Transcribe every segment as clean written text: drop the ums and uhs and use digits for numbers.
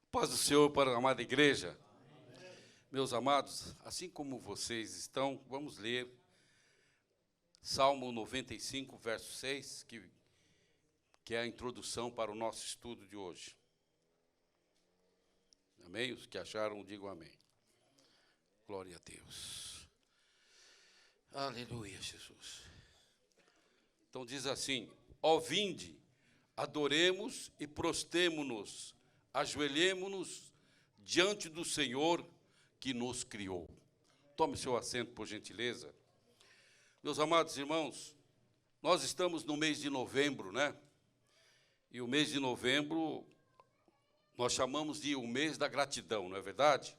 Paz do Senhor para a amada igreja. Meus amados, assim como vocês estão, vamos ler Salmo 95, verso 6, que é a introdução para o nosso estudo de hoje. Amém? Os que acharam, digam amém. Glória a Deus. Aleluia, Jesus. Então diz assim: ó vinde, adoremos e prostemo-nos, ajoelhemo-nos diante do Senhor que nos criou. Tome seu assento, por gentileza. Meus amados irmãos, nós estamos no mês de novembro, né? E o mês de novembro nós chamamos de o mês da gratidão, não é verdade?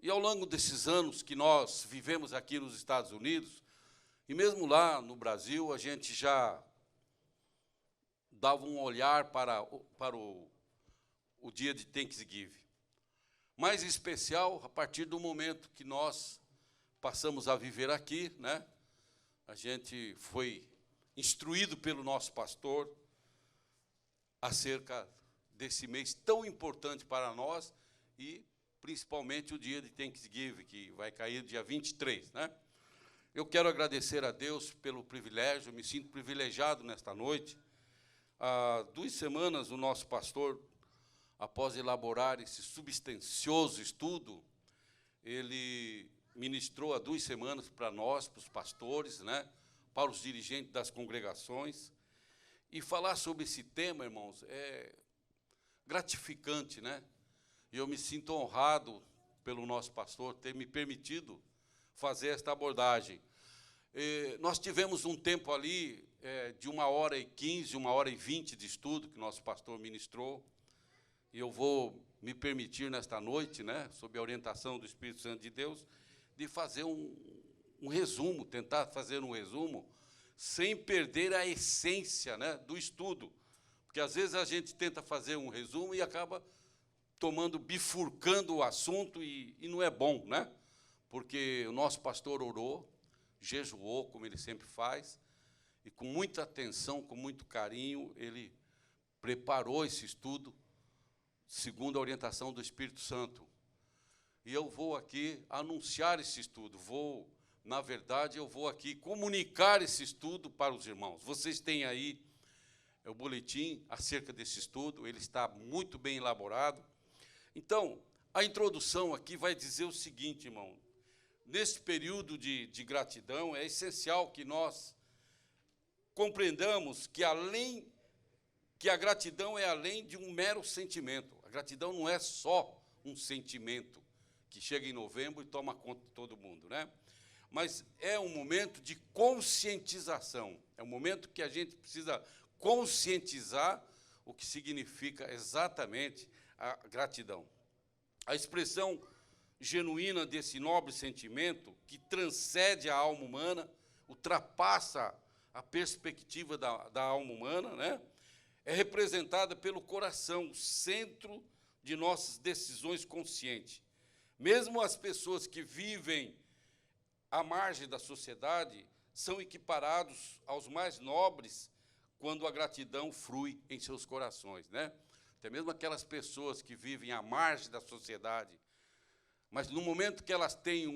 E ao longo desses anos que nós vivemos aqui nos Estados Unidos, e mesmo lá no Brasil, a gente já dava um olhar para o dia de Thanksgiving. Mais em especial, a partir do momento que nós passamos a viver aqui, né? A gente foi instruído pelo nosso pastor acerca desse mês tão importante para nós e, principalmente, o dia de Thanksgiving, que vai cair dia 23, né? Eu quero agradecer a Deus pelo privilégio, me sinto privilegiado nesta noite. Há 2 semanas, o nosso pastor, após elaborar esse substancioso estudo, ele ministrou há 2 semanas para nós, para os pastores, né, para os dirigentes das congregações. E falar sobre esse tema, irmãos, é gratificante, né? E eu me sinto honrado pelo nosso pastor ter me permitido fazer esta abordagem. Nós tivemos um tempo ali de 1h15, 1h20 de estudo que nosso pastor ministrou, e eu vou me permitir nesta noite, né, sob a orientação do Espírito Santo de Deus, de fazer um resumo, tentar fazer um resumo, sem perder a essência, né, do estudo, porque às vezes a gente tenta fazer um resumo e acaba bifurcando o assunto e não é bom, né? Porque o nosso pastor orou, jejuou, como ele sempre faz, e com muita atenção, com muito carinho, ele preparou esse estudo, segundo a orientação do Espírito Santo. E eu vou aqui anunciar esse estudo, na verdade, eu vou aqui comunicar esse estudo para os irmãos. Vocês têm aí o boletim acerca desse estudo, ele está muito bem elaborado. Então, a introdução aqui vai dizer o seguinte, irmão: nesse período de gratidão, é essencial que nós compreendamos que a gratidão é além de um mero sentimento. A gratidão não é só um sentimento que chega em novembro e toma conta de todo mundo, né? Mas é um momento de conscientização. É um momento que a gente precisa conscientizar o que significa exatamente a gratidão. A expressão genuína desse nobre sentimento, que transcende a alma humana, ultrapassa a perspectiva da alma humana, né? É representada pelo coração, centro de nossas decisões conscientes. Mesmo as pessoas que vivem à margem da sociedade são equiparados aos mais nobres quando a gratidão flui em seus corações, né? Até mesmo aquelas pessoas que vivem à margem da sociedade, mas no momento que elas têm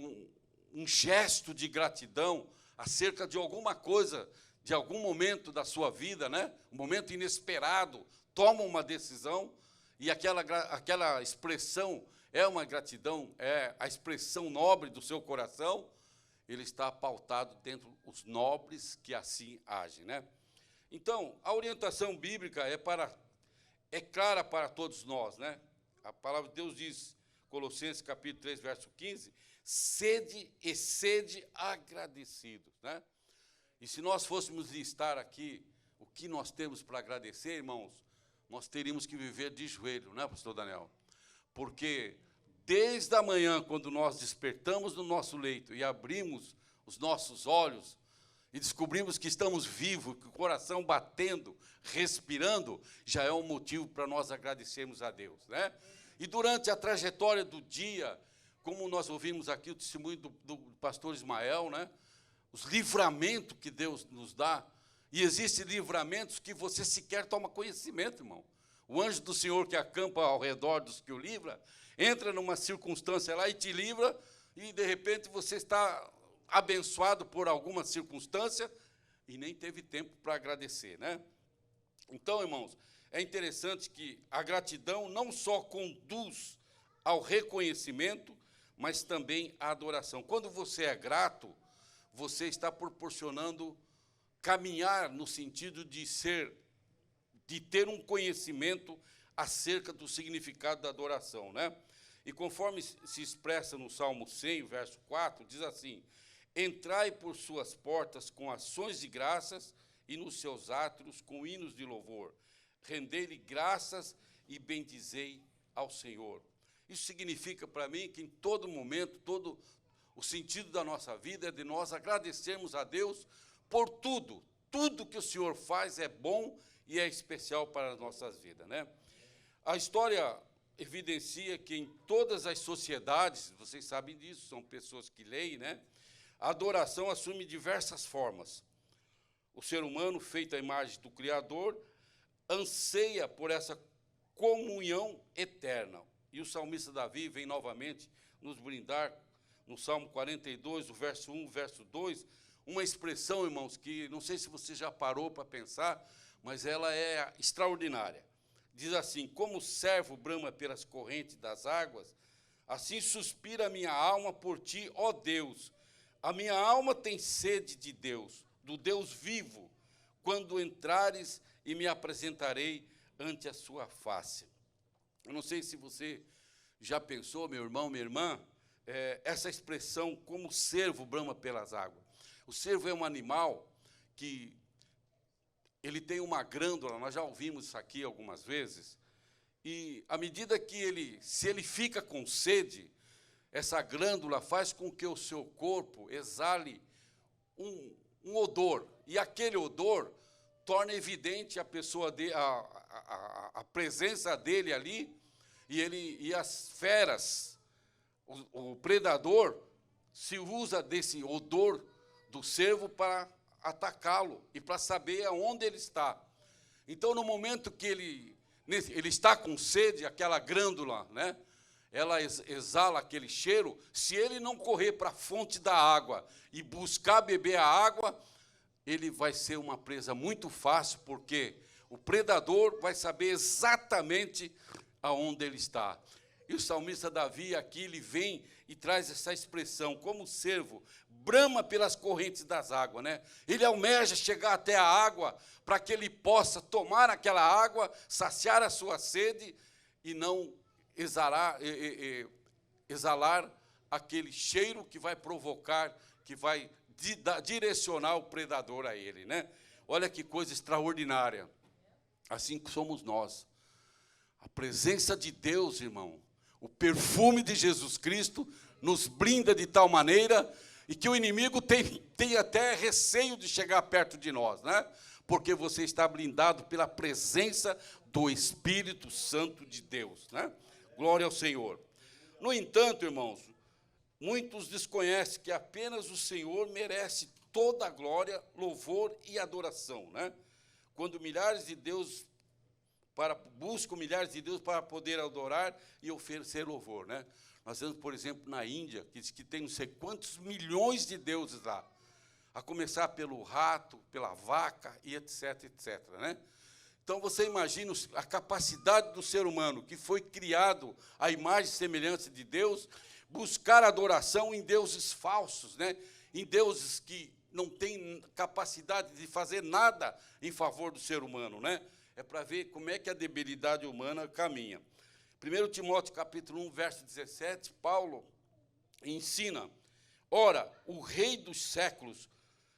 um gesto de gratidão acerca de alguma coisa, de algum momento da sua vida, né? Um momento inesperado, tomam uma decisão, e aquela expressão é uma gratidão, é a expressão nobre do seu coração, ele está pautado dentro dos nobres que assim agem, né? Então, a orientação bíblica é clara para todos nós, né? A palavra de Deus diz, Colossenses capítulo 3, verso 15, sede agradecidos, né? E se nós fôssemos listar aqui o que nós temos para agradecer, irmãos, nós teríamos que viver de joelho, né, pastor Daniel? Porque desde a manhã, quando nós despertamos no nosso leito e abrimos os nossos olhos e descobrimos que estamos vivos, que o coração batendo, respirando, já é um motivo para nós agradecermos a Deus, né? E durante a trajetória do dia, como nós ouvimos aqui o testemunho do pastor Ismael, né? Os livramentos que Deus nos dá, e existem livramentos que você sequer toma conhecimento, irmão. O anjo do Senhor que acampa ao redor dos que o livra, entra numa circunstância lá e te livra, e de repente você está abençoado por alguma circunstância e nem teve tempo para agradecer, né? Então, irmãos, é interessante que a gratidão não só conduz ao reconhecimento, mas também à adoração. Quando você é grato, você está proporcionando caminhar no sentido de ter um conhecimento acerca do significado da adoração, né? E conforme se expressa no Salmo 100, verso 4, diz assim: entrai por suas portas com ações de graças e nos seus átrios com hinos de louvor. Rendei-lhe graças e bendizei ao Senhor. Isso significa para mim que em todo momento, todo o sentido da nossa vida é de nós agradecermos a Deus por tudo. Tudo que o Senhor faz é bom e é especial para as nossas vidas, né? A história evidencia que em todas as sociedades, vocês sabem disso, são pessoas que leem, né? A adoração assume diversas formas. O ser humano, feito à imagem do Criador, anseia por essa comunhão eterna. E o salmista Davi vem novamente nos brindar, no Salmo 42, o verso 1, verso 2, uma expressão, irmãos, que não sei se você já parou para pensar, mas ela é extraordinária. Diz assim: como o servo brama pelas correntes das águas, assim suspira a minha alma por ti, ó Deus. A minha alma tem sede de Deus, do Deus vivo, quando entrares e me apresentarei ante a sua face. Eu não sei se você já pensou, meu irmão, minha irmã, essa expressão, como o cervo brama pelas águas. O cervo é um animal que ele tem uma glândula, nós já ouvimos isso aqui algumas vezes, e à medida que se ele fica com sede, essa glândula faz com que o seu corpo exale um odor, e aquele odor torna evidente a pessoa a presença dele ali, e as feras, o predador se usa desse odor do cervo para atacá-lo e para saber aonde ele está. Então, no momento que ele está com sede, aquela glândula, né, ela exala aquele cheiro, se ele não correr para a fonte da água e buscar beber a água, ele vai ser uma presa muito fácil, porque o predador vai saber exatamente aonde ele está. E o salmista Davi aqui, ele vem e traz essa expressão, como o cervo brama pelas correntes das águas, né? Ele almeja chegar até a água para que ele possa tomar aquela água, saciar a sua sede e não exalar aquele cheiro que vai provocar, que vai direcionar o predador a ele, né? Olha que coisa extraordinária. Assim que somos nós. A presença de Deus, irmão, o perfume de Jesus Cristo nos blinda de tal maneira e que o inimigo tem até receio de chegar perto de nós, né? Porque você está blindado pela presença do Espírito Santo de Deus, né? Glória ao Senhor. No entanto, irmãos, muitos desconhecem que apenas o Senhor merece toda a glória, louvor e adoração, né? Quando buscam milhares de Deus para poder adorar e oferecer louvor, né? Nós vemos, por exemplo, na Índia, que diz que tem não sei quantos milhões de deuses lá, a começar pelo rato, pela vaca e etc, etc, né? Então, você imagina a capacidade do ser humano, que foi criado à imagem e semelhança de Deus, buscar adoração em deuses falsos, né? Em deuses que não têm capacidade de fazer nada em favor do ser humano, né? É para ver como é que a debilidade humana caminha. 1 Timóteo, capítulo 1, verso 17, Paulo ensina: ora, o Rei dos séculos,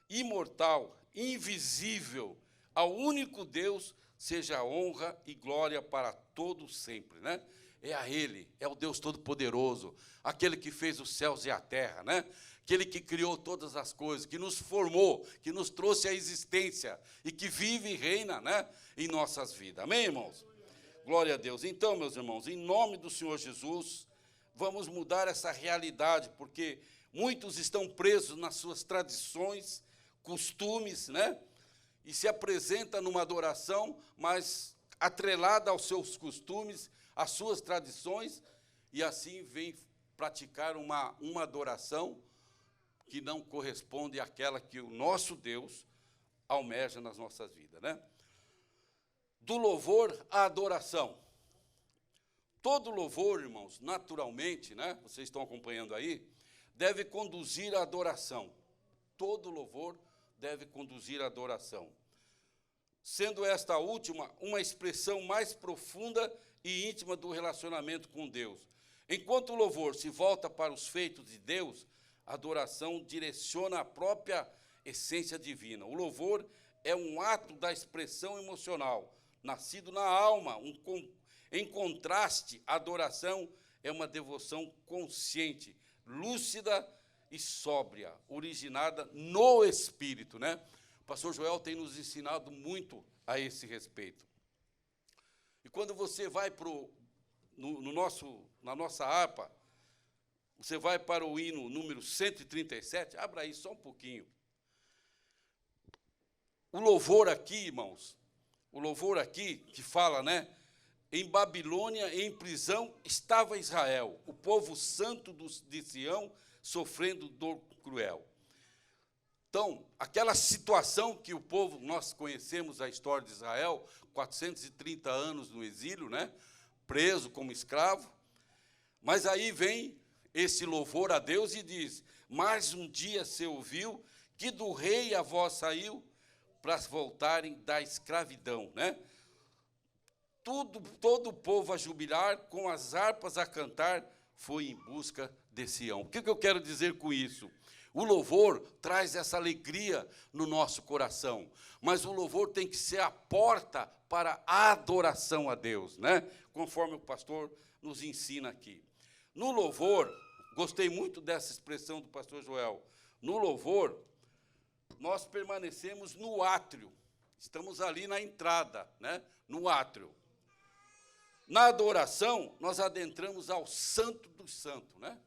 imortal, invisível, ao único Deus, seja honra e glória para todos sempre, né? É a Ele, é o Deus Todo-Poderoso, aquele que fez os céus e a terra, né? Aquele que criou todas as coisas, que nos formou, que nos trouxe à existência e que vive e reina, né, em nossas vidas. Amém, irmãos? Glória a Deus. Então, meus irmãos, em nome do Senhor Jesus, vamos mudar essa realidade, porque muitos estão presos nas suas tradições, costumes, né? E se apresenta numa adoração, mas atrelada aos seus costumes, às suas tradições, e assim vem praticar uma adoração que não corresponde àquela que o nosso Deus almeja nas nossas vidas, né? Do louvor à adoração. Todo louvor, irmãos, naturalmente, né, vocês estão acompanhando aí, deve conduzir à adoração. Todo louvor deve conduzir à adoração. Sendo esta última uma expressão mais profunda e íntima do relacionamento com Deus. Enquanto o louvor se volta para os feitos de Deus, a adoração direciona a própria essência divina. O louvor é um ato da expressão emocional, nascido na alma. Em contraste, a adoração é uma devoção consciente, lúcida e sóbria, originada no Espírito, né? O pastor Joel tem nos ensinado muito a esse respeito. E quando você vai na nossa harpa, você vai para o hino número 137, abra aí só um pouquinho. O louvor aqui, irmãos, o louvor aqui que fala, né? Em Babilônia, em prisão, estava Israel, o povo santo de Sião, sofrendo dor cruel. Então, aquela situação que o povo, nós conhecemos a história de Israel, 430 anos no exílio, né? Preso como escravo, mas aí vem esse louvor a Deus e diz, mais um dia se ouviu que do rei a voz saiu para voltarem da escravidão, né? Todo o povo a jubilar, com as harpas a cantar, foi em busca de Sião. O que eu quero dizer com isso? O louvor traz essa alegria no nosso coração, mas o louvor tem que ser a porta para a adoração a Deus, né? Conforme o pastor nos ensina aqui. No louvor, gostei muito dessa expressão do pastor Joel, no louvor, nós permanecemos no átrio, estamos ali na entrada, né? No átrio. Na adoração, nós adentramos ao santo do santo, né?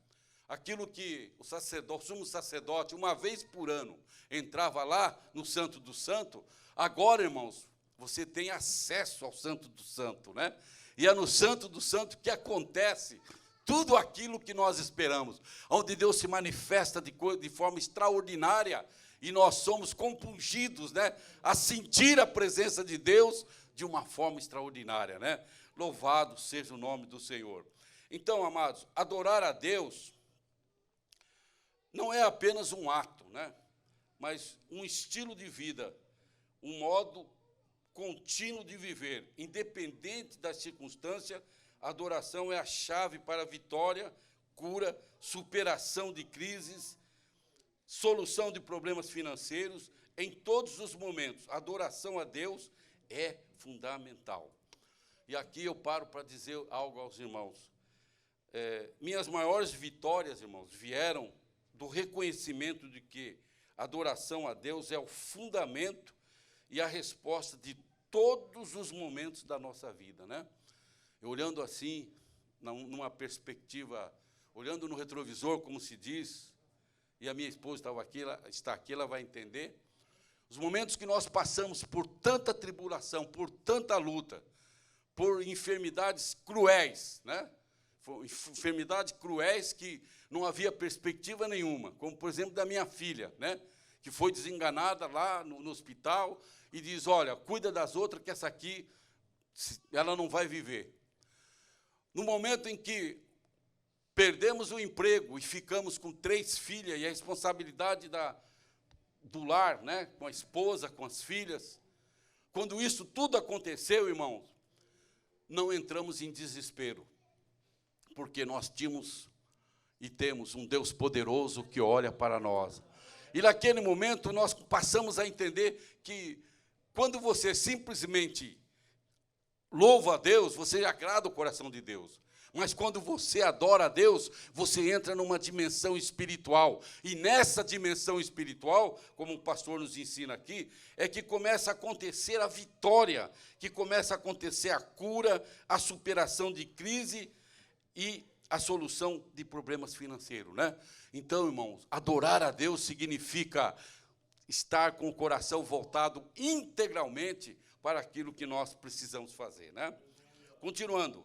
Aquilo que o sumo sacerdote, uma vez por ano, entrava lá no santo do santo, agora, irmãos, você tem acesso ao santo do santo, né? E é no santo do santo que acontece tudo aquilo que nós esperamos, onde Deus se manifesta de forma extraordinária, e nós somos compungidos, né, a sentir a presença de Deus de uma forma extraordinária, né? Louvado seja o nome do Senhor. Então, amados, adorar a Deus não é apenas um ato, né? Mas um estilo de vida, um modo contínuo de viver, independente da circunstância. A adoração é a chave para a vitória, cura, superação de crises, solução de problemas financeiros, em todos os momentos. A adoração a Deus é fundamental. E aqui eu paro para dizer algo aos irmãos. Minhas maiores vitórias, irmãos, vieram do reconhecimento de que a adoração a Deus é o fundamento e a resposta de todos os momentos da nossa vida, né? Olhando assim, numa perspectiva, olhando no retrovisor, como se diz, e a minha esposa está aqui, ela vai entender, os momentos que nós passamos por tanta tribulação, por tanta luta, por enfermidades cruéis, né? Enfermidades cruéis que não havia perspectiva nenhuma, como, por exemplo, da minha filha, né? Que foi desenganada lá no hospital e diz, olha, cuida das outras, que essa aqui, ela não vai viver. No momento em que perdemos o emprego e ficamos com 3 filhas e a responsabilidade do lar, né? Com a esposa, com as filhas, quando isso tudo aconteceu, irmãos, não entramos em desespero, porque nós tínhamos e temos um Deus poderoso que olha para nós. E naquele momento nós passamos a entender que quando você simplesmente louva a Deus, você agrada o coração de Deus. Mas quando você adora a Deus, você entra numa dimensão espiritual. E nessa dimensão espiritual, como o pastor nos ensina aqui, é que começa a acontecer a vitória, que começa a acontecer a cura, a superação de crise e a solução de problemas financeiros, né? Então, irmãos, adorar a Deus significa estar com o coração voltado integralmente para aquilo que nós precisamos fazer, né? Continuando,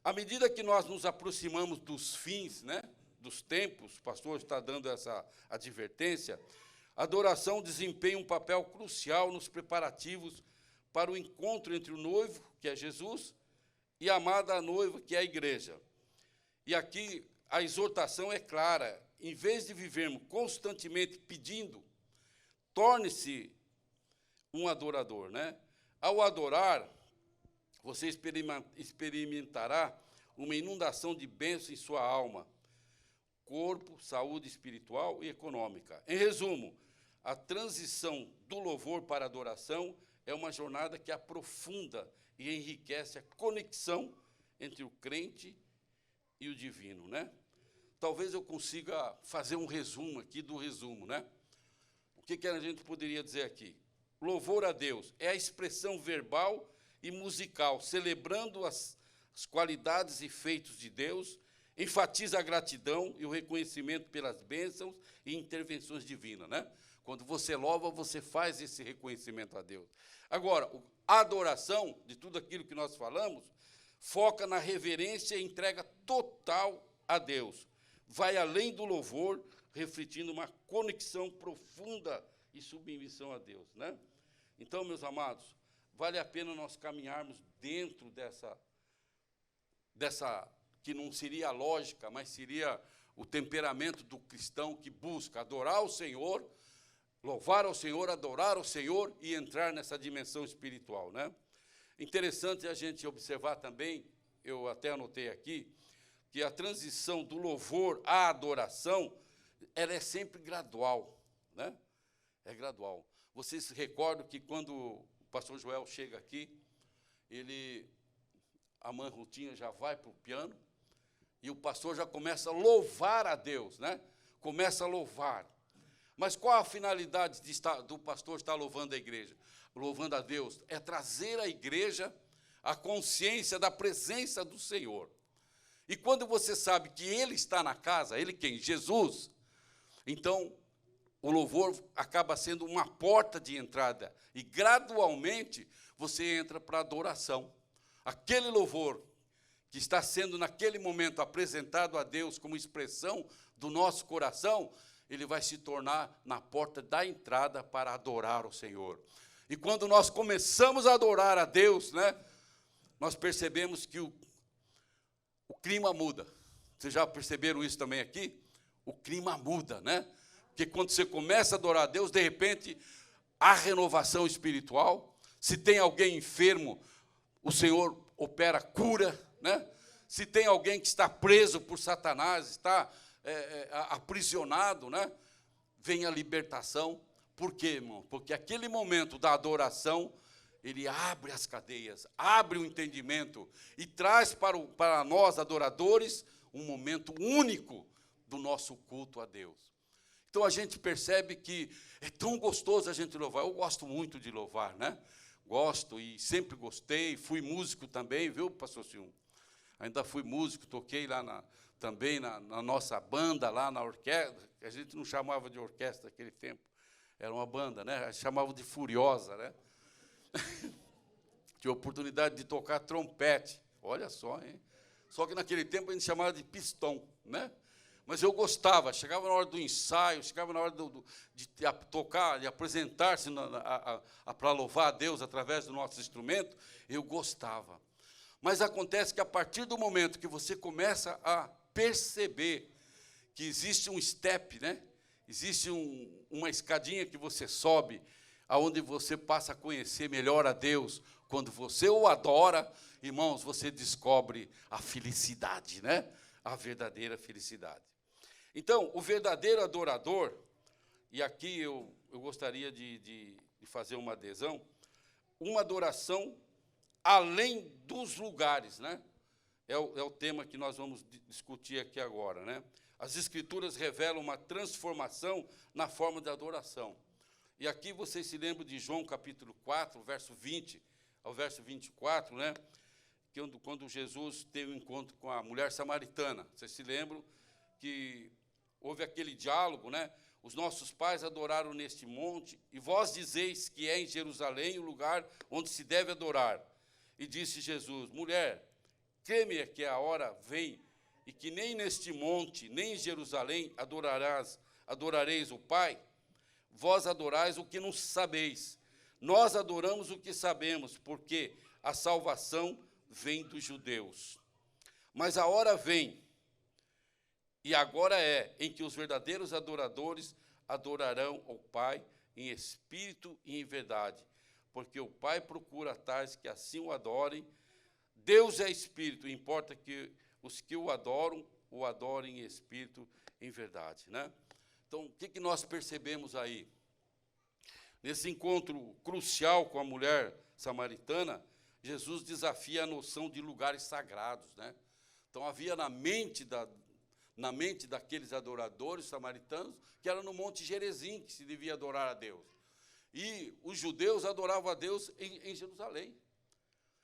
à medida que nós nos aproximamos dos fins, né, dos tempos, o pastor está dando essa advertência, a adoração desempenha um papel crucial nos preparativos para o encontro entre o noivo, que é Jesus, e a amada noiva, que é a igreja. E aqui a exortação é clara: em vez de vivermos constantemente pedindo, torne-se um adorador, né? Ao adorar, você experimentará uma inundação de bênçãos em sua alma, corpo, saúde espiritual e econômica. Em resumo, a transição do louvor para a adoração é uma jornada que aprofunda e enriquece a conexão entre o crente e o divino, né? Talvez eu consiga fazer um resumo aqui do resumo, né? O que a gente poderia dizer aqui? Louvor a Deus é a expressão verbal e musical, celebrando as qualidades e feitos de Deus, enfatiza a gratidão e o reconhecimento pelas bênçãos e intervenções divinas, né? Quando você louva, você faz esse reconhecimento a Deus. Agora, a adoração, de tudo aquilo que nós falamos, foca na reverência e entrega total a Deus. Vai além do louvor, refletindo uma conexão profunda e submissão a Deus, né? Então, meus amados, vale a pena nós caminharmos dentro dessa que não seria a lógica, mas seria o temperamento do cristão que busca adorar o Senhor, louvar ao Senhor, adorar ao Senhor e entrar nessa dimensão espiritual, né? Interessante a gente observar também, eu até anotei aqui, que a transição do louvor à adoração, ela é sempre gradual, né? É gradual. Vocês se recordam que quando o pastor Joel chega aqui, a mãe Rutinha já vai para o piano, e o pastor já começa a louvar a Deus, né? Começa a louvar. Mas qual a finalidade do pastor estar louvando a igreja? Louvando a Deus? É trazer à igreja a consciência da presença do Senhor. E quando você sabe que Ele está na casa, Ele quem? Jesus. Então, o louvor acaba sendo uma porta de entrada. E, gradualmente, você entra para a adoração. Aquele louvor que está sendo, naquele momento, apresentado a Deus como expressão do nosso coração, ele vai se tornar na porta da entrada para adorar o Senhor. E quando nós começamos a adorar a Deus, né, nós percebemos que o clima muda. Vocês já perceberam isso também aqui? O clima muda, né? Porque quando você começa a adorar a Deus, de repente, há renovação espiritual. Se tem alguém enfermo, o Senhor opera cura, né? Se tem alguém que está preso por Satanás, está aprisionado, né? Vem a libertação. Por quê, irmão? Porque aquele momento da adoração, ele abre as cadeias, abre o entendimento e traz para nós, adoradores, um momento único do nosso culto a Deus. Então, a gente percebe que é tão gostoso a gente louvar. Eu gosto muito de louvar, né? Gosto e sempre gostei. Fui músico também, viu, pastor Silvio? Ainda fui músico, toquei lá também na nossa banda, lá na orquestra. A gente não chamava de orquestra naquele tempo. Era uma banda, né? Chamavam de Furiosa, né? Tive a oportunidade de tocar trompete. Olha só, hein? Só que naquele tempo a gente chamava de pistão, né? Mas eu gostava, chegava na hora do ensaio, chegava na hora de tocar, de apresentar-se para louvar a Deus através do nosso instrumento, eu gostava. Mas acontece que a partir do momento que você começa a perceber que existe um step, né? Existe uma escadinha que você sobe, aonde você passa a conhecer melhor a Deus. Quando você o adora, irmãos, você descobre a felicidade, né? A verdadeira felicidade. Então, o verdadeiro adorador, e aqui eu gostaria de fazer uma adesão, uma adoração além dos lugares, né? É o tema que nós vamos discutir aqui agora, né? As Escrituras revelam uma transformação na forma de adoração. E aqui vocês se lembram de João capítulo 4, verso 20 ao verso 24, né? Quando Jesus teve um encontro com a mulher samaritana. Vocês se lembram que houve aquele diálogo, né? os nossos pais adoraram neste monte, e vós dizeis que é em Jerusalém o lugar onde se deve adorar. E disse Jesus: mulher, crê-me que a hora vem, e que nem neste monte, nem em Jerusalém adorareis o Pai? Vós adorais o que não sabeis. Nós adoramos o que sabemos, porque a salvação vem dos judeus. Mas a hora vem, e agora é, em que os verdadeiros adoradores adorarão o Pai em espírito e em verdade, porque o Pai procura tais que assim o adorem. Deus é espírito, importa que os que o adorem em espírito e em verdade, né? Então, o que nós percebemos aí? Nesse encontro crucial com a mulher samaritana, Jesus desafia a noção de lugares sagrados, né? Então, havia na mente daqueles adoradores samaritanos que era no Monte Gerizim que se devia adorar a Deus. E os judeus adoravam a Deus em Jerusalém.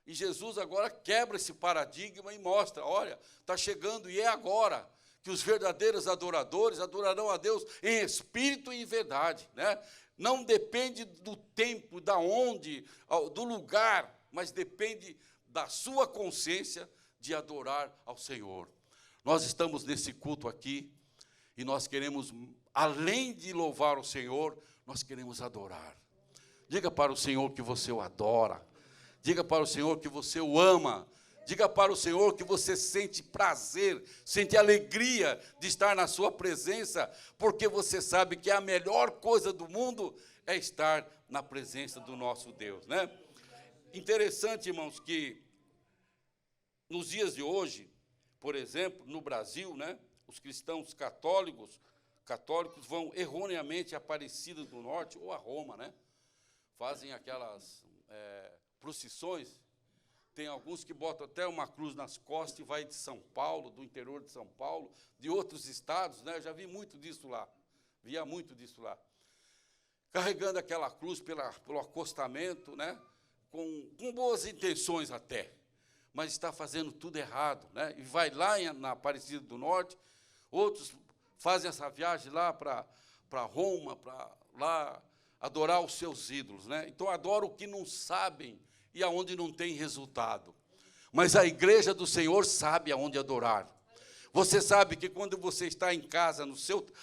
E Jesus agora quebra esse paradigma e mostra, olha, está chegando e é agora que os verdadeiros adoradores adorarão a Deus em espírito e em verdade, né? Não depende do tempo, da onde, do lugar, mas depende da sua consciência de adorar ao Senhor. Nós estamos nesse culto aqui e nós queremos, além de louvar o Senhor, nós queremos adorar. Diga para o Senhor que você o adora. Diga para o Senhor que você o ama. Diga para o Senhor que você sente prazer, sente alegria de estar na sua presença, porque você sabe que a melhor coisa do mundo é estar na presença do nosso Deus, né? Interessante, irmãos, que nos dias de hoje, por exemplo, no Brasil, né, os cristãos católicos vão erroneamente a Aparecida do Norte ou a Roma, né? Fazem aquelas procissões. Tem alguns que botam até uma cruz nas costas e vai de São Paulo, do interior de São Paulo, de outros estados, né? Eu já vi muito disso lá, via muito disso lá. Carregando aquela cruz pelo acostamento, né? Com boas intenções até, mas está fazendo tudo errado, né? E vai lá na Aparecida do Norte, outros fazem essa viagem lá para Roma, para lá adorar os seus ídolos, né? Então adoram o que não sabem e aonde não tem resultado. Mas a igreja do Senhor sabe aonde adorar. Você sabe que quando você está em casa,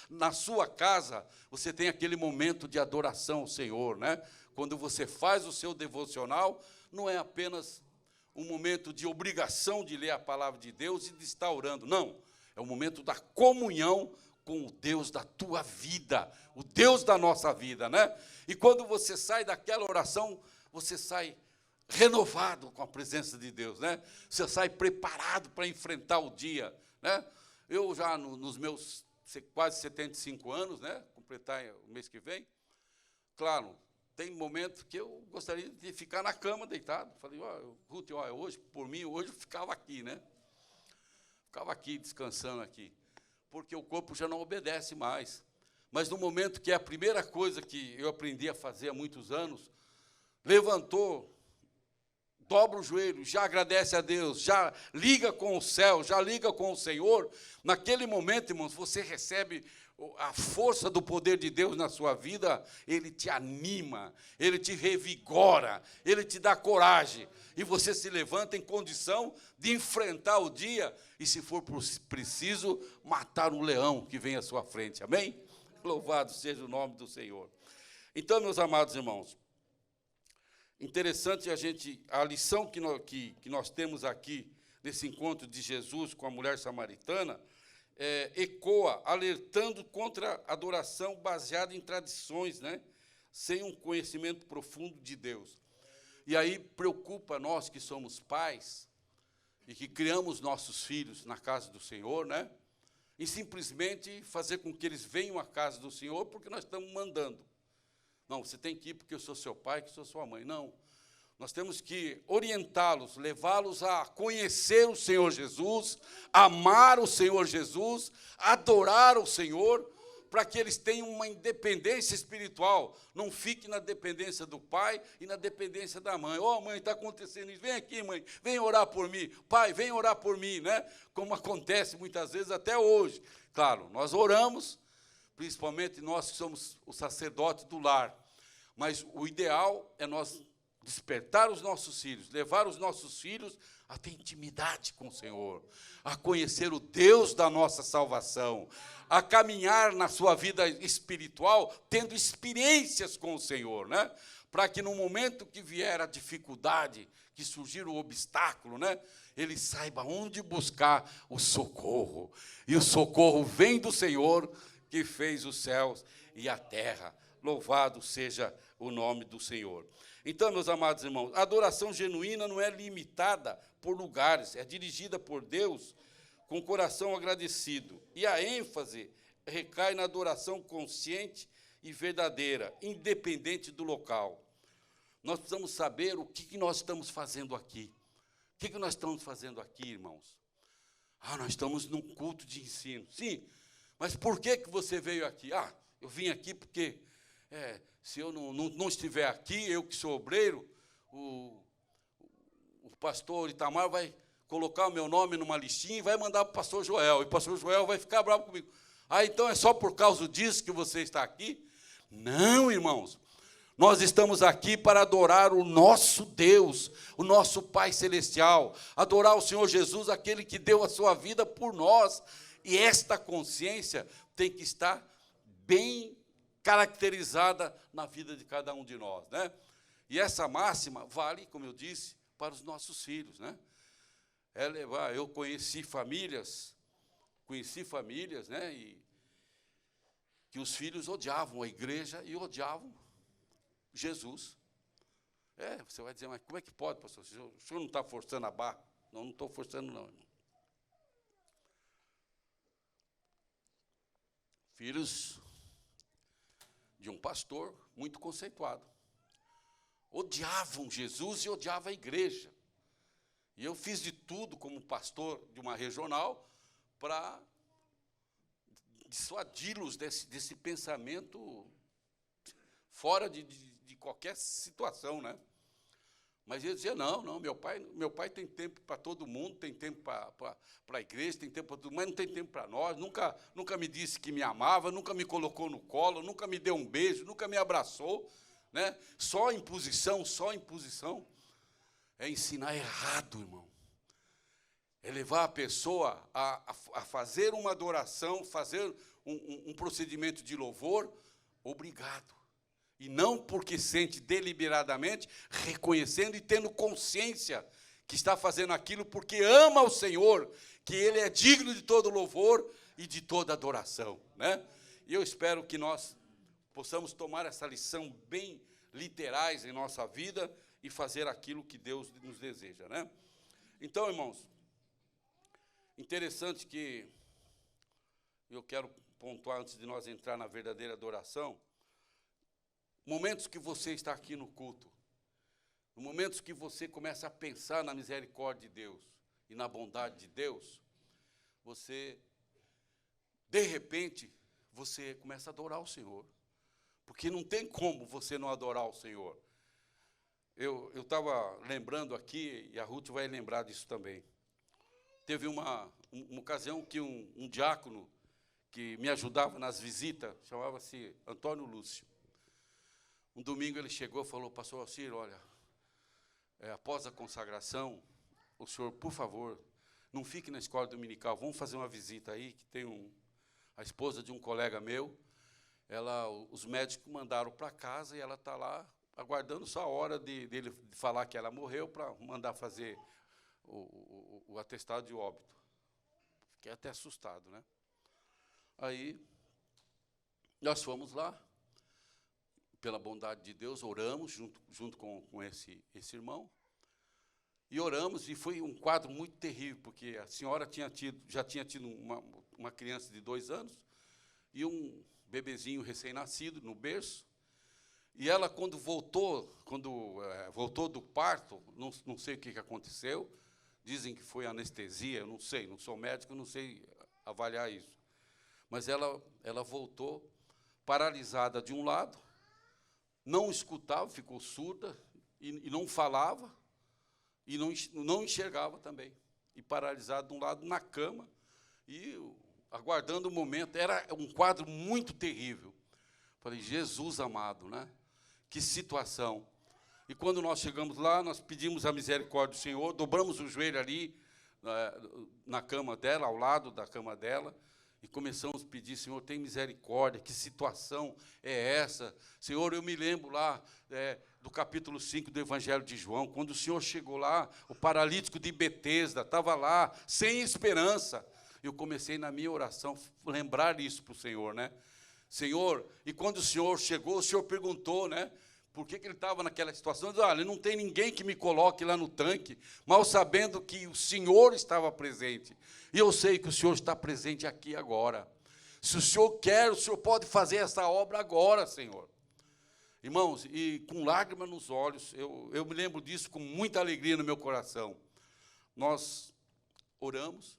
na sua casa, você tem aquele momento de adoração ao Senhor, né? Quando você faz o seu devocional, não é apenas um momento de obrigação de ler a palavra de Deus e de estar orando, não. É o momento da comunhão com o Deus da tua vida, o Deus da nossa vida, né? E quando você sai daquela oração, você sai renovado com a presença de Deus, né? Você sai preparado para enfrentar o dia, né? Eu já nos meus quase 75 anos, né? Completar o mês que vem, claro, tem momentos que eu gostaria de ficar na cama deitado. Falei, Ruth, hoje, por mim, hoje eu ficava aqui, né? Ficava aqui, descansando aqui, porque o corpo já não obedece mais. Mas no momento que é a primeira coisa que eu aprendi a fazer há muitos anos, levantou, dobra o joelho, já agradece a Deus, já liga com o céu, já liga com o Senhor, naquele momento, irmãos, você recebe a força do poder de Deus na sua vida, Ele te anima, Ele te revigora, Ele te dá coragem, e você se levanta em condição de enfrentar o dia, e se for preciso, matar um leão que vem à sua frente, amém? Louvado seja o nome do Senhor. Então, meus amados irmãos, interessante a lição que nós temos aqui, nesse encontro de Jesus com a mulher samaritana, ecoa, alertando contra a adoração baseada em tradições, né? Sem um conhecimento profundo de Deus. E aí preocupa nós que somos pais e que criamos nossos filhos na casa do Senhor, né? E simplesmente fazer com que eles venham à casa do Senhor porque nós estamos mandando. Não, você tem que ir porque eu sou seu pai, que sou sua mãe. Não. Nós temos que orientá-los, levá-los a conhecer o Senhor Jesus, amar o Senhor Jesus, adorar o Senhor, para que eles tenham uma independência espiritual. Não fique na dependência do pai e na dependência da mãe. Mãe, está acontecendo isso. Vem aqui, mãe, vem orar por mim. Pai, vem orar por mim, né? Como acontece muitas vezes até hoje. Claro, nós oramos principalmente nós que somos o sacerdote do lar. Mas o ideal é nós despertar os nossos filhos, levar os nossos filhos a ter intimidade com o Senhor, a conhecer o Deus da nossa salvação, a caminhar na sua vida espiritual, tendo experiências com o Senhor, né? Para que no momento que vier a dificuldade, que surgir o obstáculo, né, ele saiba onde buscar o socorro. E o socorro vem do Senhor, que fez os céus e a terra. Louvado seja o nome do Senhor. Então, meus amados irmãos, a adoração genuína não é limitada por lugares, é dirigida por Deus com o coração agradecido. E a ênfase recai na adoração consciente e verdadeira, independente do local. Nós precisamos saber o que nós estamos fazendo aqui. O que nós estamos fazendo aqui, irmãos? Nós estamos num culto de ensino. Sim, mas por que você veio aqui? Eu vim aqui porque, se eu não estiver aqui, eu que sou obreiro, o pastor Itamar vai colocar o meu nome numa listinha e vai mandar para o pastor Joel. E o pastor Joel vai ficar bravo comigo. Então é só por causa disso que você está aqui? Não, irmãos. Nós estamos aqui para adorar o nosso Deus, o nosso Pai Celestial, adorar o Senhor Jesus, aquele que deu a sua vida por nós. E esta consciência tem que estar bem caracterizada na vida de cada um de nós, né? E essa máxima vale, como eu disse, para os nossos filhos, né? Eu conheci famílias, né? E que os filhos odiavam a igreja e odiavam Jesus. Você vai dizer, mas como é que pode, pastor? O senhor não está forçando a barra? Não estou forçando, não, irmão. Filhos de um pastor muito conceituado. Odiavam Jesus e odiavam a igreja. E eu fiz de tudo como pastor de uma regional para dissuadi-los desse pensamento fora de qualquer situação, né? Mas ele dizia, não, meu pai tem tempo para todo mundo, tem tempo para a igreja, tem tempo para tudo, mas não tem tempo para nós, nunca me disse que me amava, nunca me colocou no colo, nunca me deu um beijo, nunca me abraçou, né? Só imposição. É ensinar errado, irmão. É levar a pessoa a fazer uma adoração, fazer um procedimento de louvor, obrigado. E não porque sente deliberadamente, reconhecendo e tendo consciência que está fazendo aquilo porque ama o Senhor, que Ele é digno de todo louvor e de toda adoração, né? E eu espero que nós possamos tomar essa lição bem literais em nossa vida e fazer aquilo que Deus nos deseja, né? Então, irmãos, interessante que eu quero pontuar antes de nós entrar na verdadeira adoração. Momentos que você está aqui no culto, momentos que você começa a pensar na misericórdia de Deus e na bondade de Deus, de repente, você começa a adorar o Senhor. Porque não tem como você não adorar o Senhor. Eu estava lembrando aqui, e a Ruth vai lembrar disso também. Teve uma ocasião que um diácono que me ajudava nas visitas, chamava-se Antônio Lúcio. Um domingo ele chegou e falou, pastor Alcir, olha, após a consagração, o senhor, por favor, não fique na escola dominical, vamos fazer uma visita aí, que tem a esposa de um colega meu, os médicos mandaram para casa e ela está lá aguardando só a hora dele falar que ela morreu para mandar fazer o atestado de óbito. Fiquei até assustado, né? Aí, nós fomos lá, pela bondade de Deus, oramos junto com esse irmão, e oramos, e foi um quadro muito terrível, porque a senhora já tinha tido uma criança de 2 anos, e um bebezinho recém-nascido no berço, e ela, quando voltou do parto, não sei o que aconteceu, dizem que foi anestesia, eu não sei, não sou médico, não sei avaliar isso, mas ela voltou paralisada de um lado, não escutava, ficou surda, e não falava, e não enxergava também, e paralisada de um lado na cama, e aguardando o momento. Era um quadro muito terrível. Falei, Jesus amado, né? Que situação. E quando nós chegamos lá, nós pedimos a misericórdia do Senhor, dobramos o joelho ali, na cama dela, ao lado da cama dela, e começamos a pedir, Senhor, tem misericórdia, que situação é essa? Senhor, eu me lembro lá do capítulo 5 do Evangelho de João, quando o Senhor chegou lá, o paralítico de Betesda estava lá, sem esperança. Eu comecei na minha oração lembrar isso para o Senhor, né? Senhor, e quando o Senhor chegou, o Senhor perguntou, né? Por que ele estava naquela situação? Ele disse, olha, não tem ninguém que me coloque lá no tanque, mal sabendo que o Senhor estava presente. E eu sei que o Senhor está presente aqui agora. Se o Senhor quer, o Senhor pode fazer essa obra agora, Senhor. Irmãos, e com lágrimas nos olhos, eu me lembro disso com muita alegria no meu coração. Nós oramos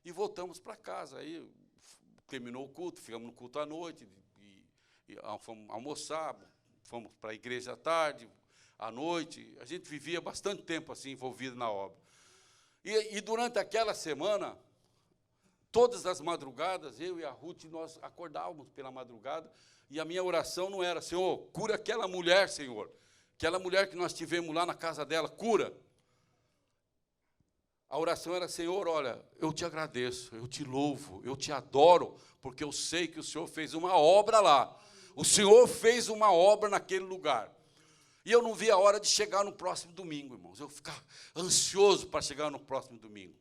e voltamos para casa. Aí terminou o culto, ficamos no culto à noite, e fomos almoçar, fomos para a igreja à tarde, à noite. A gente vivia bastante tempo assim, envolvido na obra. E durante aquela semana, todas as madrugadas, eu e a Ruth, nós acordávamos pela madrugada, e a minha oração não era, Senhor, cura aquela mulher, Senhor. Aquela mulher que nós tivemos lá na casa dela, cura. A oração era, Senhor, olha, eu te agradeço, eu te louvo, eu te adoro, porque eu sei que o Senhor fez uma obra lá. O Senhor fez uma obra naquele lugar. E eu não vi a hora de chegar no próximo domingo, irmãos. Eu ficava ansioso para chegar no próximo domingo.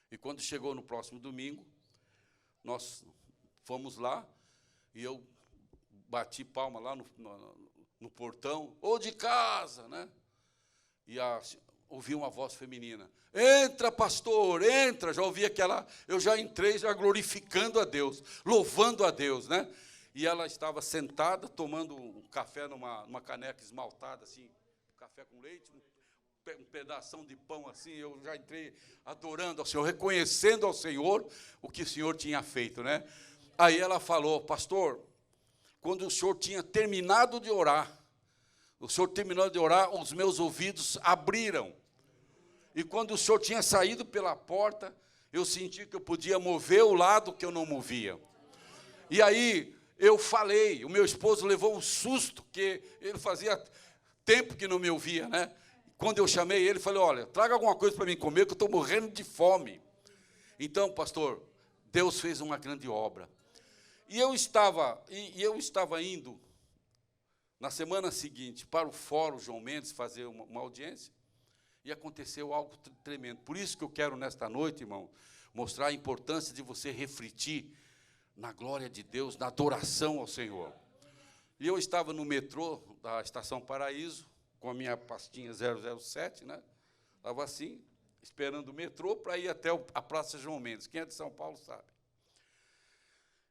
E quando chegou no próximo domingo, nós fomos lá, e eu bati palma lá no portão, ou de casa, né? E ouvi uma voz feminina, entra, pastor, entra. Já ouvi aquela, eu já entrei já glorificando a Deus, louvando a Deus, né? E ela estava sentada, tomando um café numa caneca esmaltada, assim, café com leite, um pedação de pão assim. Eu já entrei adorando ao Senhor, reconhecendo ao Senhor o que o Senhor tinha feito, né? Aí ela falou, pastor, quando o senhor tinha terminado de orar, os meus ouvidos abriram. E quando o senhor tinha saído pela porta, eu senti que eu podia mover o lado que eu não movia. E aí eu falei, o meu esposo levou um susto, porque ele fazia tempo que não me ouvia, né? Quando eu chamei ele, falei, olha, traga alguma coisa para mim comer, que eu estou morrendo de fome. Então, pastor, Deus fez uma grande obra. E eu estava indo, na semana seguinte, para o Fórum João Mendes, fazer uma audiência, e aconteceu algo tremendo. Por isso que eu quero, nesta noite, irmão, mostrar a importância de você refletir na glória de Deus, na adoração ao Senhor. E eu estava no metrô da Estação Paraíso, com a minha pastinha 007, né? Estava assim, esperando o metrô para ir até a Praça João Mendes. Quem é de São Paulo sabe.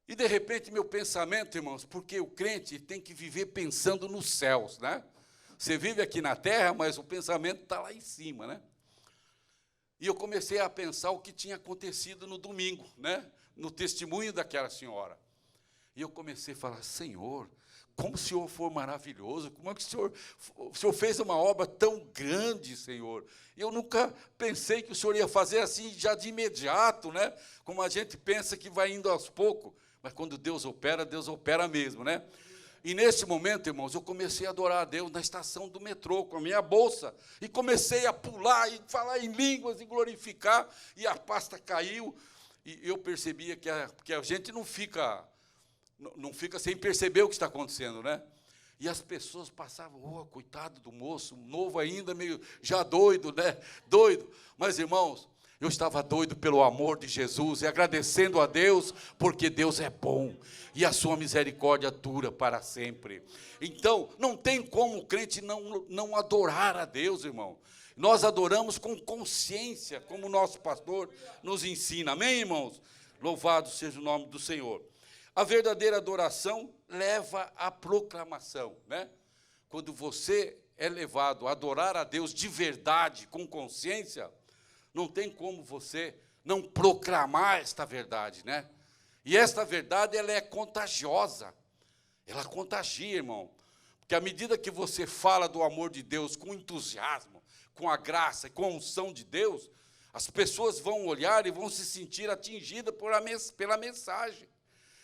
E, de repente, meu pensamento, irmãos, porque o crente tem que viver pensando nos céus, né? Você vive aqui na terra, mas o pensamento está lá em cima, né? E eu comecei a pensar o que tinha acontecido no domingo, né? No testemunho daquela senhora. E eu comecei a falar, Senhor, como o Senhor foi maravilhoso, como é que o Senhor fez uma obra tão grande, Senhor. Eu nunca pensei que o Senhor ia fazer assim já de imediato, né? Como a gente pensa que vai indo aos poucos. Mas quando Deus opera mesmo, né? E nesse momento, irmãos, eu comecei a adorar a Deus na estação do metrô, com a minha bolsa, e comecei a pular e falar em línguas e glorificar, e a pasta caiu, e eu percebia que a gente não fica sem perceber o que está acontecendo, né? E as pessoas passavam, coitado do moço, novo ainda, meio já doido, né? Doido. Mas, irmãos, eu estava doido pelo amor de Jesus e agradecendo a Deus, porque Deus é bom e a sua misericórdia dura para sempre. Então, não tem como o crente não adorar a Deus, irmão. Nós adoramos com consciência, como o nosso pastor nos ensina. Amém, irmãos? Louvado seja o nome do Senhor. A verdadeira adoração leva à proclamação, né? Quando você é levado a adorar a Deus de verdade, com consciência, não tem como você não proclamar esta verdade, né? E esta verdade, ela é contagiosa. Ela contagia, irmão. Porque à medida que você fala do amor de Deus com entusiasmo, com a graça, com a unção de Deus, As pessoas vão olhar e vão se sentir atingidas pela mensagem.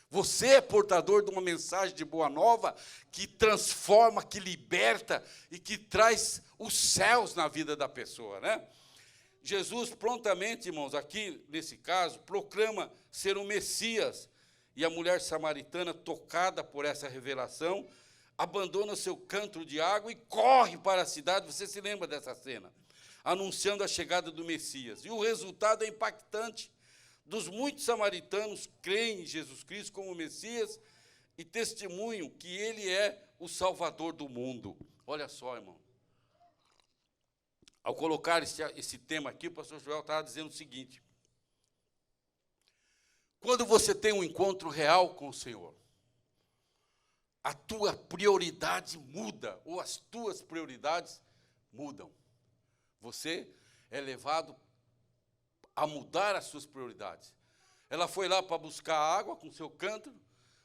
Você é portador de uma mensagem de boa nova que transforma, que liberta e que traz os céus na vida da pessoa, né? Jesus prontamente, irmãos, aqui nesse caso, proclama ser o Messias. E a mulher samaritana, tocada por essa revelação, abandona seu cântaro de água e corre para a cidade. Você se lembra dessa cena? Anunciando a chegada do Messias. E o resultado é impactante. Dos muitos samaritanos creem em Jesus Cristo como Messias e testemunham que ele é o Salvador do mundo. Olha só, irmão. Ao colocar esse tema aqui, o pastor Joel estava dizendo o seguinte: quando você tem um encontro real com o Senhor, a tua prioridade muda, ou as tuas prioridades mudam. Você é levado a mudar as suas prioridades. Ela foi lá para buscar água com seu cântaro.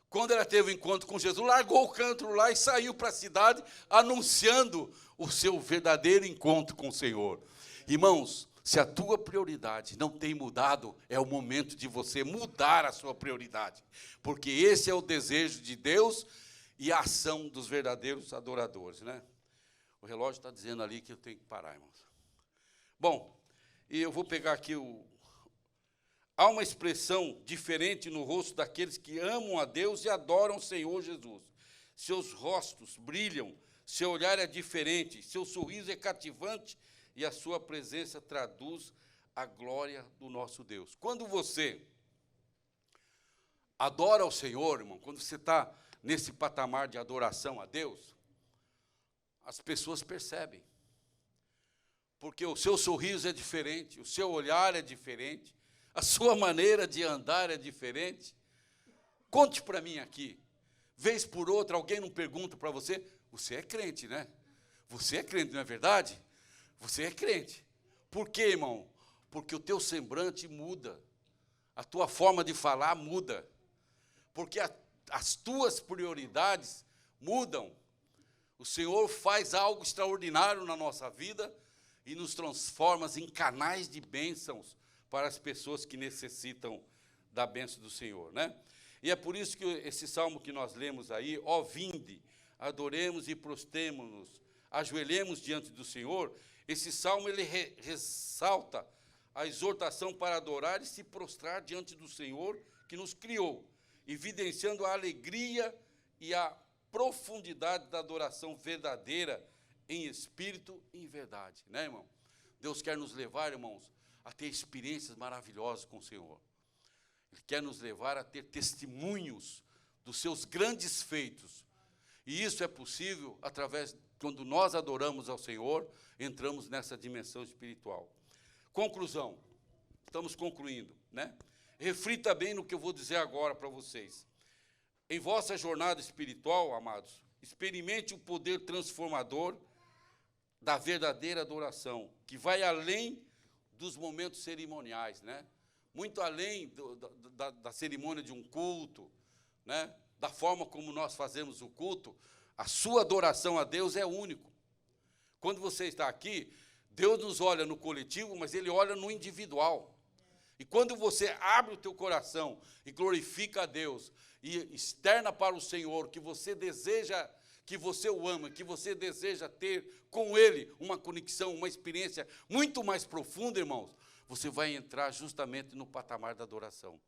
Quando ela teve o encontro com Jesus, largou o cântaro lá e saiu para a cidade, anunciando o seu verdadeiro encontro com o Senhor. Irmãos, se a tua prioridade não tem mudado, é o momento de você mudar a sua prioridade, porque esse é o desejo de Deus e a ação dos verdadeiros adoradores, né? O relógio está dizendo ali que eu tenho que parar, irmãos. Bom, e eu vou pegar aqui há uma expressão diferente no rosto daqueles que amam a Deus e adoram o Senhor Jesus. Seus rostos brilham, seu olhar é diferente, seu sorriso é cativante e a sua presença traduz a glória do nosso Deus. Quando você adora o Senhor, irmão, quando você está nesse patamar de adoração a Deus, as pessoas percebem. Porque o seu sorriso é diferente, o seu olhar é diferente, a sua maneira de andar é diferente. Conte para mim aqui, vez por outra, alguém não pergunta para você, você é crente, né? Você é crente, não é verdade? Você é crente. Por quê, irmão? Porque o teu semblante muda, a tua forma de falar muda, porque as tuas prioridades mudam. O Senhor faz algo extraordinário na nossa vida e nos transforma em canais de bênçãos para as pessoas que necessitam da bênção do Senhor, né? E é por isso que esse salmo que nós lemos aí, ó vinde, adoremos e prostremo-nos, ajoelhemos diante do Senhor, esse salmo ele ressalta a exortação para adorar e se prostrar diante do Senhor que nos criou, evidenciando a alegria e a profundidade da adoração verdadeira em espírito e em verdade, né, irmão? Deus quer nos levar, irmãos, a ter experiências maravilhosas com o Senhor. Ele quer nos levar a ter testemunhos dos seus grandes feitos. E isso é possível através, quando nós adoramos ao Senhor, entramos nessa dimensão espiritual. Conclusão, estamos concluindo, né? Reflita bem no que eu vou dizer agora para vocês. Em vossa jornada espiritual, amados, experimente o poder transformador da verdadeira adoração, que vai além dos momentos cerimoniais, né? Muito além da cerimônia de um culto, né? Da forma como nós fazemos o culto, a sua adoração a Deus é único. Quando você está aqui, Deus nos olha no coletivo, mas Ele olha no individual. E quando você abre o teu coração e glorifica a Deus, e externa para o Senhor que você deseja, que você o ama, que você deseja ter com Ele uma conexão, uma experiência muito mais profunda, irmãos, você vai entrar justamente no patamar da adoração.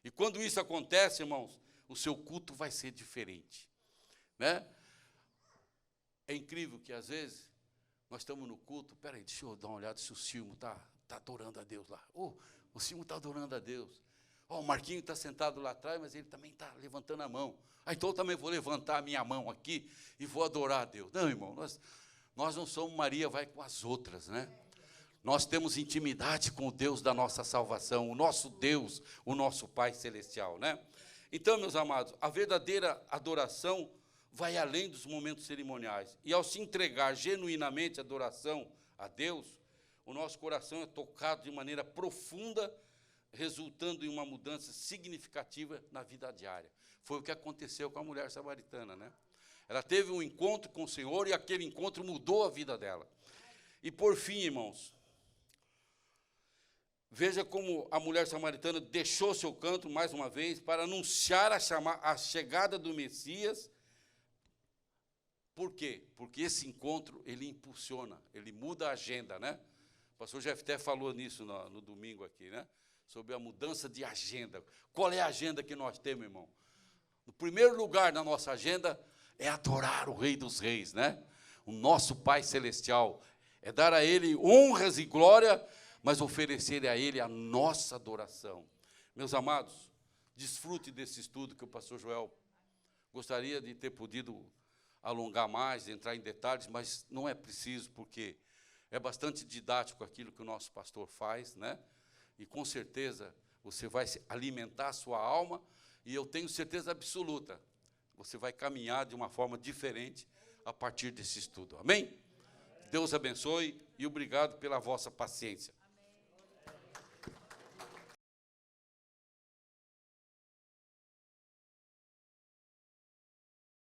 E quando isso acontece, irmãos, o seu culto vai ser diferente, né? É incrível que, às vezes, nós estamos no culto, peraí, deixa eu dar uma olhada se o Silmo está adorando a Deus lá. O Silmo está adorando a Deus. O Marquinho está sentado lá atrás, mas ele também está levantando a mão. Então eu também vou levantar a minha mão aqui e vou adorar a Deus. Não, irmão, nós não somos Maria, vai com as outras, né? Nós temos intimidade com o Deus da nossa salvação, o nosso Deus, o nosso Pai Celestial, né? Então, meus amados, a verdadeira adoração vai além dos momentos cerimoniais. E ao se entregar genuinamente à adoração a Deus, o nosso coração é tocado de maneira profunda, resultando em uma mudança significativa na vida diária. Foi o que aconteceu com a mulher samaritana, né? Ela teve um encontro com o Senhor e aquele encontro mudou a vida dela. E por fim, irmãos, Veja como a mulher samaritana deixou seu canto, mais uma vez, para anunciar a chegada do Messias. Por quê? Porque esse encontro, ele impulsiona, ele muda a agenda, né? O pastor Jefté falou nisso no domingo aqui, né? Sobre a mudança de agenda. Qual é a agenda que nós temos, irmão? No primeiro lugar na nossa agenda é adorar o Rei dos Reis, né? O nosso Pai Celestial. É dar a Ele honras e glória, mas oferecer a Ele a nossa adoração. Meus amados, desfrute desse estudo que o pastor Joel gostaria de ter podido alongar mais, entrar em detalhes, mas não é preciso, porque é bastante didático aquilo que o nosso pastor faz, né? E com certeza você vai alimentar a sua alma, e eu tenho certeza absoluta, você vai caminhar de uma forma diferente a partir desse estudo. Amém? Deus abençoe e obrigado pela vossa paciência.